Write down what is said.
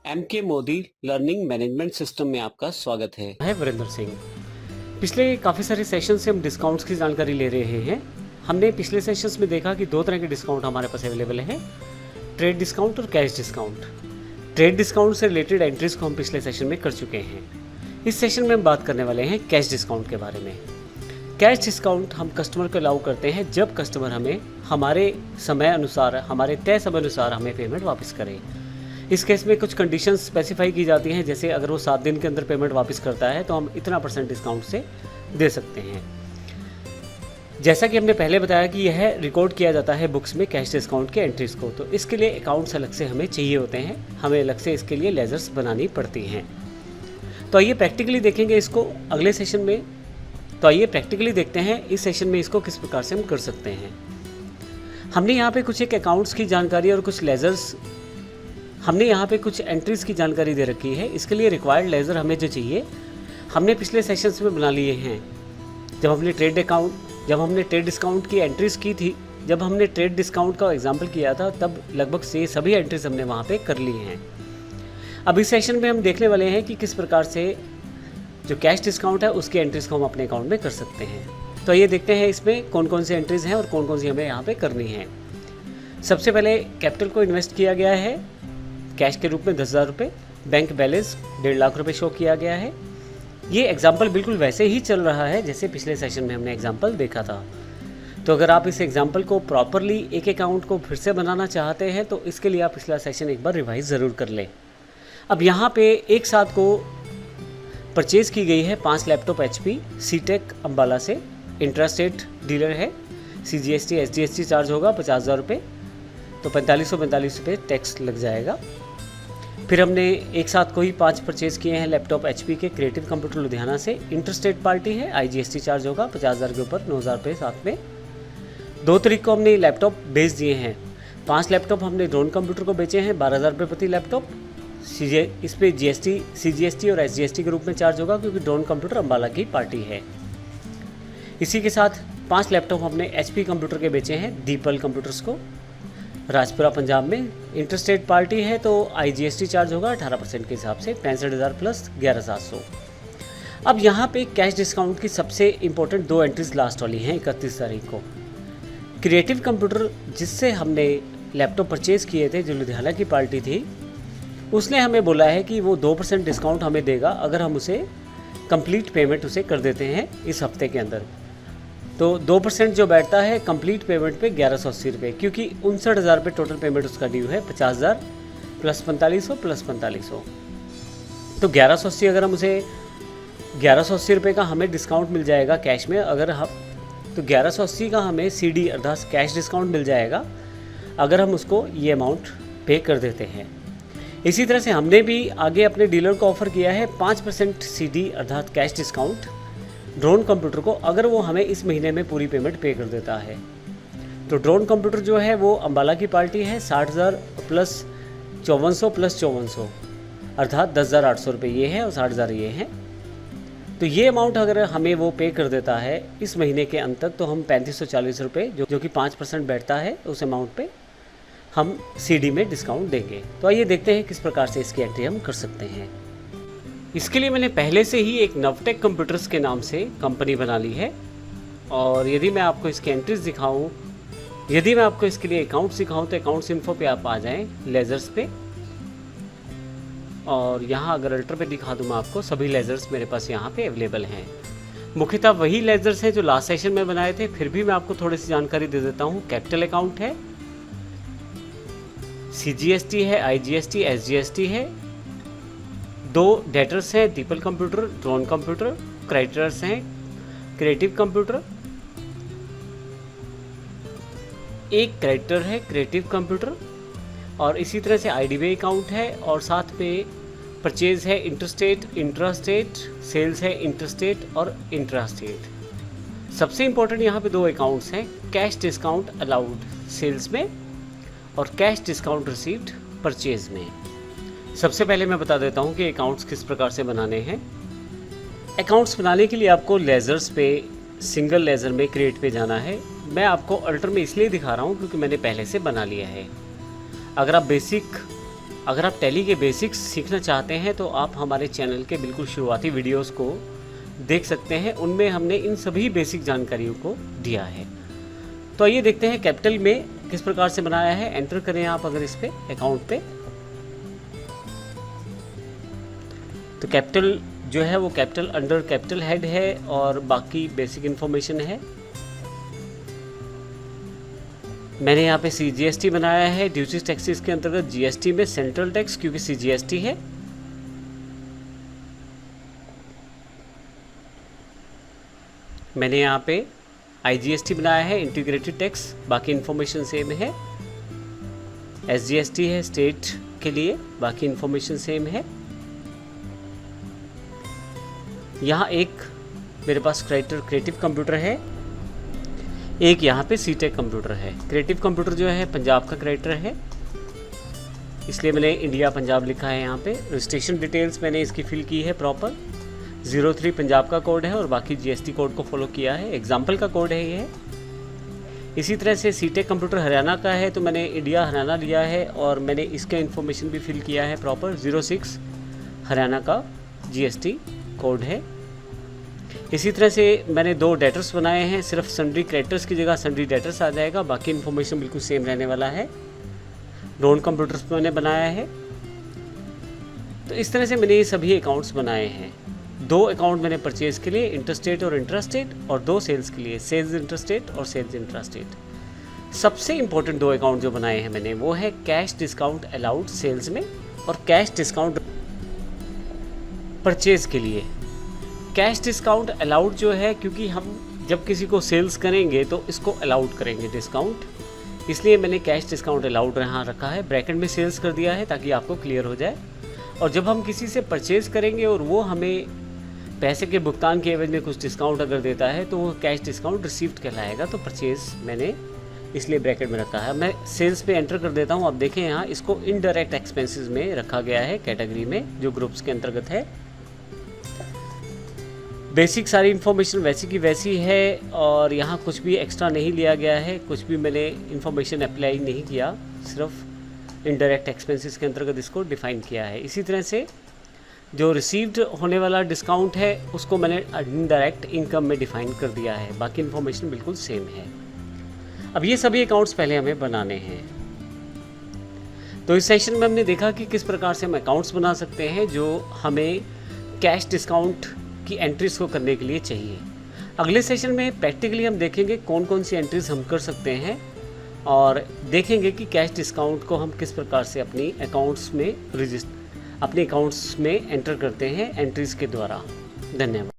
M के Modi learning management system में आपका स्वागत है वीरेंद्र सिंह। पिछले काफ़ी सारे सेशन से हम डिस्काउंट्स की जानकारी ले रहे हैं। हमने पिछले सेशंस में देखा कि दो तरह के डिस्काउंट हमारे पास अवेलेबल है, ट्रेड डिस्काउंट और कैश डिस्काउंट। ट्रेड डिस्काउंट से रिलेटेड एंट्रीज को हम पिछले सेशन में कर चुके हैं। इस सेशन में हम बात करने वाले हैं कैश डिस्काउंट के बारे में। कैश डिस्काउंट हम कस्टमर को अलाउ करते हैं जब कस्टमर हमें हमारे समय अनुसार, हमारे तय समय अनुसार हमें पेमेंट वापस करे। इस केस में कुछ कंडीशंस स्पेसिफाई की जाती हैं, जैसे अगर वो 7 दिन के अंदर पेमेंट वापस करता है तो हम इतना % डिस्काउंट से दे सकते हैं। जैसा कि हमने पहले बताया कि यह रिकॉर्ड किया जाता है बुक्स में कैश डिस्काउंट के एंट्रीज़ को, तो इसके लिए अकाउंट्स अलग से हमें चाहिए होते हैं, हमें अलग से इसके लिए लेजर्स बनानी पड़ती हैं। तो आइए प्रैक्टिकली देखेंगे इसको अगले सेशन में। तो आइए प्रैक्टिकली देखते हैं इस सेशन में इसको किस प्रकार से हम कर सकते हैं। हमने यहाँ पे कुछ एक अकाउंट्स की जानकारी और कुछ लेजर्स, हमने यहाँ पे कुछ एंट्रीज़ की जानकारी दे रखी है। इसके लिए रिक्वायर्ड लेज़र हमें जो चाहिए हमने पिछले सेशंस में बना लिए हैं। जब हमने ट्रेड डिस्काउंट की एंट्रीज़ की थी, जब हमने ट्रेड डिस्काउंट का एग्जांपल किया था, तब लगभग से सभी एंट्रीज़ हमने वहाँ पे कर ली हैं। अब इस सेशन में हम देखने वाले हैं कि किस प्रकार से जो कैश डिस्काउंट है उसकी एंट्रीज़ को हम अपने अकाउंट में कर सकते हैं। तो ये देखते हैं इसमें कौन कौन सी एंट्रीज़ हैं और कौन कौन सी हमें यहाँ पर करनी है। सबसे पहले कैपिटल को इन्वेस्ट किया गया है कैश के रूप में 10,000 रुपये। बैंक बैलेंस 1.5 लाख रुपये शो किया गया है। ये एग्जाम्पल बिल्कुल वैसे ही चल रहा है जैसे पिछले सेशन में हमने एग्जाम्पल देखा था। तो अगर आप इस एग्जाम्पल को प्रॉपरली एक अकाउंट को फिर से बनाना चाहते हैं तो इसके लिए आप पिछला सेशन एक बार रिवाइज ज़रूर कर लें। अब यहाँ पे एक साथ को परचेज़ की गई है 5 लैपटॉप HP सीटेक अम्बाला से। इंट्रास्टेट डीलर है। CGST SGST चार्ज होगा 50,000 रुपये, तो 4545 रुपये टैक्स लग जाएगा। फिर हमने एक साथ कोई 5 परचेज़ किए हैं लैपटॉप HP के क्रिएटिव कंप्यूटर लुधियाना से। इंटरस्टेट पार्टी है। IGST चार्ज होगा 50,000 के ऊपर 9,000 रुपये साथ में। 2 तारीख को हमने लैपटॉप बेच दिए हैं। 5 लैपटॉप हमने ड्रोन कंप्यूटर को बेचे हैं 12,000 रुपये प्रति लैपटॉप। इस पर CGST और SGST के रूप में चार्ज होगा क्योंकि ड्रोन कंप्यूटर अम्बाला की पार्टी है। इसी के साथ 5 लैपटॉप हमने HP कंप्यूटर के बेचे हैं दीपल कंप्यूटर्स को, राजपुरा पंजाब में। इंटरस्टेट पार्टी है तो IGST चार्ज होगा 18% के हिसाब से 65,000 प्लस 11,700। अब यहाँ पे कैश डिस्काउंट की सबसे इम्पोर्टेंट 2 एंट्रीज लास्ट वाली हैं 31 तारीख को। क्रिएटिव कंप्यूटर जिससे हमने लैपटॉप परचेज़ किए थे, जो लुधियाना की पार्टी थी, उसने हमें बोला है कि वो 2% डिस्काउंट हमें देगा अगर हम उसे कंप्लीट पेमेंट उसे कर देते हैं इस हफ्ते के अंदर। तो 2% जो बैठता है कंप्लीट पेमेंट पे 1180 रुपये, क्योंकि 59,000 रुपये टोटल पेमेंट उसका ड्यू है। 50,000 प्लस 4500 प्लस 4500, तो 1180। अगर हम उसे 1180 रुपये का हमें डिस्काउंट मिल जाएगा कैश में, अगर हम तो 1180 का हमें CD अर्थात कैश डिस्काउंट मिल जाएगा अगर हम उसको ये अमाउंट पे कर देते हैं। इसी तरह से हमने भी आगे अपने डीलर को ऑफ़र किया है 5% CD अर्थात कैश डिस्काउंट ड्रोन कंप्यूटर को, अगर वो हमें इस महीने में पूरी पेमेंट पे कर देता है। तो ड्रोन कंप्यूटर जो है वो अम्बाला की पार्टी है। 60,000 प्लस 5400 प्लस 5400 अर्थात 10,800 रुपये ये है और 60,000 ये हैं। तो ये अमाउंट अगर हमें वो पे कर देता है इस महीने के अंत तक, तो हम 3540 रुपये जो कि 5% बैठता है उस अमाउंट पे हम CD में डिस्काउंट देंगे। तो आइए देखते हैं किस प्रकार से इसकी एंट्री हम कर सकते हैं। इसके लिए मैंने पहले से ही एक नवटेक कंप्यूटर्स के नाम से कंपनी बना ली है, और यदि मैं आपको इसकी एंट्रीज दिखाऊं, यदि मैं आपको इसके लिए अकाउंट्स दिखाऊं तो अकाउंट्स इन्फो पे आप आ जाएं, लेजर्स पे, और यहाँ अगर अल्टर पे दिखा दूँ मैं आपको, सभी लेजर्स मेरे पास यहाँ पे अवेलेबल हैं। मुख्यतः वही लेजर्स हैं जो लास्ट सेशन में बनाए थे, फिर भी मैं आपको थोड़ी सी जानकारी दे देता हूँ। कैपिटल अकाउंट है, CGST है, IGST SGST है, 2 डेटर्स हैं the people computer drone computer, creditors हैं क्रिएटिव कंप्यूटर, एक क्रेडिटर है क्रिएटिव कंप्यूटर, और इसी तरह से IDB अकाउंट है, और साथ में परचेज है इंटरस्टेट इंट्रास्टेट, सेल्स है इंटरस्टेट और इंट्रास्टेट। सबसे इम्पोर्टेंट यहाँ पे 2 अकाउंट्स हैं, कैश डिस्काउंट अलाउड सेल्स में और कैश डिस्काउंट रिसीव्ड परचेज में। सबसे पहले मैं बता देता हूँ कि अकाउंट्स किस प्रकार से बनाने हैं। अकाउंट्स बनाने के लिए आपको लेजर्स पे सिंगल लेजर में क्रिएट पे जाना है। मैं आपको अल्टर में इसलिए दिखा रहा हूँ क्योंकि मैंने पहले से बना लिया है। अगर आप बेसिक अगर आप टैली के बेसिक्स सीखना चाहते हैं तो आप हमारे चैनल के बिल्कुल शुरुआती वीडियोस को देख सकते हैं, उनमें हमने इन सभी बेसिक जानकारियों को दिया है। तो आइए देखते हैं कैपिटल में किस प्रकार से बनाया है। एंटर करें आप अगर इस पे अकाउंट पे, तो कैपिटल जो है वो कैपिटल अंडर कैपिटल हेड है और बाकी बेसिक इन्फॉर्मेशन है। मैंने यहाँ पे CGST बनाया है, ड्यूटीज टैक्सेस के अंतर्गत GST में सेंट्रल टैक्स, क्योंकि CGST है। मैंने यहाँ पे IGST बनाया है, इंटीग्रेटेड टैक्स, बाकी इन्फॉर्मेशन सेम है। SGST है स्टेट के लिए, बाकी इन्फॉर्मेशन सेम है। यहाँ एक मेरे पास क्रिएटिव कंप्यूटर है, एक यहाँ पे CTEC कंप्यूटर है। क्रिएटिव कंप्यूटर जो है पंजाब का क्रिएटर है, इसलिए मैंने इंडिया पंजाब लिखा है। यहाँ पे रजिस्ट्रेशन डिटेल्स मैंने इसकी फिल की है प्रॉपर। 03 पंजाब का कोड है और बाकी GST कोड को फॉलो किया है। एग्जाम्पल का कोड है ये। इसी तरह से CTEC कंप्यूटर हरियाणा का है, तो मैंने इंडिया हरियाणा लिया है और मैंने इसका इन्फॉर्मेशन भी फिल किया है प्रॉपर। 06 हरियाणा का GST कोड है। इसी तरह से मैंने 2 डेटर्स बनाए हैं, सिर्फ सन्ड्री क्रेडिटर्स की जगह सन्ड्री डेटर्स आ जाएगा, बाकी इन्फॉर्मेशन बिल्कुल सेम रहने वाला है। नॉन कंप्यूटर्स मैंने बनाया है। तो इस तरह से मैंने ये सभी अकाउंट्स बनाए हैं। 2 अकाउंट मैंने परचेज के लिए, इंटरस्टेट और इंट्रास्टेट, और 2 सेल्स के लिए, सेल्स इंटरस्टेट और सेल्स इंट्रास्टेट। सबसे इंपॉर्टेंट 2 अकाउंट जो बनाए हैं मैंने वो है कैश डिस्काउंट अलाउड सेल्स में और कैश डिस्काउंट परचेज के लिए। कैश डिस्काउंट अलाउड जो है, क्योंकि हम जब किसी को सेल्स करेंगे तो इसको अलाउड करेंगे डिस्काउंट, इसलिए मैंने कैश डिस्काउंट अलाउड यहाँ रखा है। ब्रैकेट में सेल्स कर दिया है ताकि आपको क्लियर हो जाए। और जब हम किसी से परचेज करेंगे और वो हमें पैसे के भुगतान के एवज में कुछ डिस्काउंट अगर देता है तो वो कैश डिस्काउंट रिसीव्ड कहलाएगा। तो परचेज मैंने इसलिए ब्रैकेट में रखा है। मैं सेल्स पे एंटर कर देता हूँ। आप देखें यहाँ इसको इनडायरेक्ट एक्सपेंसेस में रखा गया है कैटेगरी में, जो ग्रुप्स के अंतर्गत है। बेसिक सारी इन्फॉर्मेशन वैसी की वैसी है और यहाँ कुछ भी एक्स्ट्रा नहीं लिया गया है, कुछ भी मैंने इन्फॉर्मेशन अप्लाई नहीं किया, सिर्फ इनडायरेक्ट एक्सपेंसेस के अंतर्गत इसको डिफाइन किया है। इसी तरह से जो रिसीव्ड होने वाला डिस्काउंट है उसको मैंने इनडायरेक्ट इनकम में डिफाइन कर दिया है, बाकी इन्फॉर्मेशन बिल्कुल सेम है। अब ये सभी अकाउंट्स पहले हमें बनाने हैं। तो इस सेशन में हमने देखा कि किस प्रकार से हम अकाउंट्स बना सकते हैं जो हमें कैश डिस्काउंट की एंट्रीज को करने के लिए चाहिए। अगले सेशन में प्रैक्टिकली हम देखेंगे कौन कौन सी एंट्रीज हम कर सकते हैं और देखेंगे कि कैश डिस्काउंट को हम किस प्रकार से अपनी अकाउंट्स में एंटर करते हैं एंट्रीज के द्वारा। धन्यवाद।